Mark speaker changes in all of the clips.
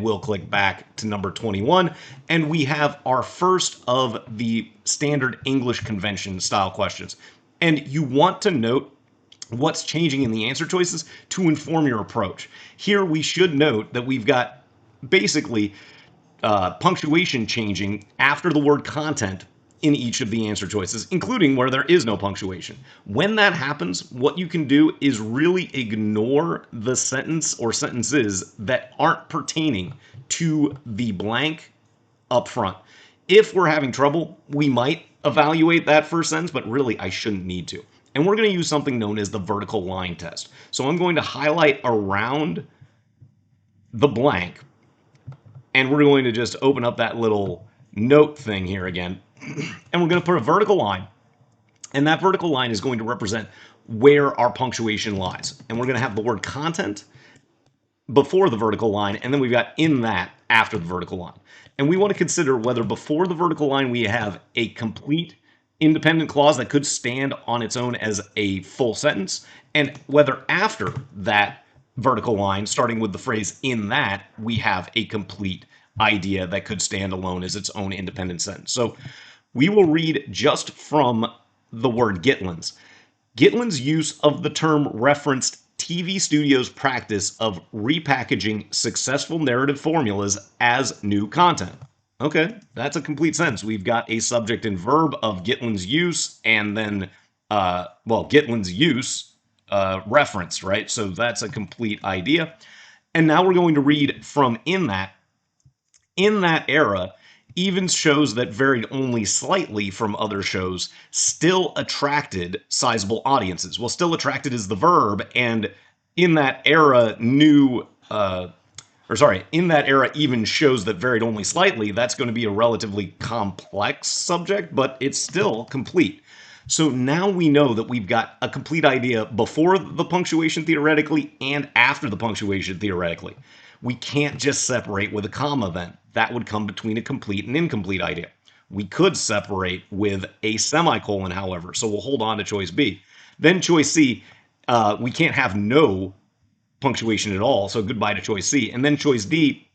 Speaker 1: We'll click back to number 21, and we have our first of the standard English convention style questions. And you want to note what's changing in the answer choices to inform your approach. Here we should note that we've got basically punctuation changing after the word content in each of the answer choices, including where there is no punctuation. When that happens, what you can do is really ignore the sentence or sentences that aren't pertaining to the blank up front. If we're having trouble, we might evaluate that first sentence, but really I shouldn't need to. And we're going to use something known as the vertical line test. So I'm going to highlight around the blank, and we're going to just open up that little note thing here again. And we're going to put a vertical line, and that vertical line is going to represent where our punctuation lies. And we're going to have the word content before the vertical line, and then we've got in that after the vertical line. And we want to consider whether before the vertical line we have a complete independent clause that could stand on its own as a full sentence, and whether after that vertical line, starting with the phrase in that, we have a complete idea that could stand alone as its own independent sentence. So we will read just from the word Gitlin's. Gitlin's use of the term referenced TV studios' practice of repackaging successful narrative formulas as new content. Okay, that's a complete sentence. We've got a subject and verb of Gitlin's use, and then, Gitlin's use reference, right? So that's a complete idea. And now we're going to read from in that. In that era, even shows that varied only slightly from other shows still attracted sizable audiences. Well, still attracted is the verb, and in that era, in that era even shows that varied only slightly. That's going to be a relatively complex subject, but it's still complete. So now we know that we've got a complete idea before the punctuation theoretically and after the punctuation theoretically. We can't just separate with a comma then. That would come between a complete and incomplete idea. We could separate with a semicolon, however, so we'll hold on to choice B. Then choice C, we can't have no punctuation at all, so goodbye to choice C. And then choice D,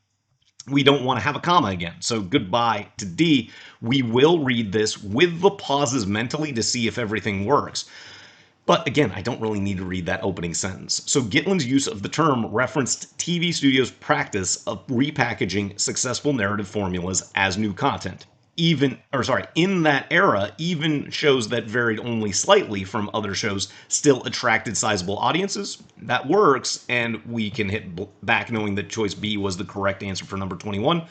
Speaker 1: we don't want to have a comma again, so goodbye to D. We will read this with the pauses mentally to see if everything works. But again, I don't really need to read that opening sentence. So Gitlin's use of the term referenced TV studios' practice of repackaging successful narrative formulas as new content. In that era, even shows that varied only slightly from other shows still attracted sizable audiences. That works, and we can hit back knowing that choice B was the correct answer for number 21.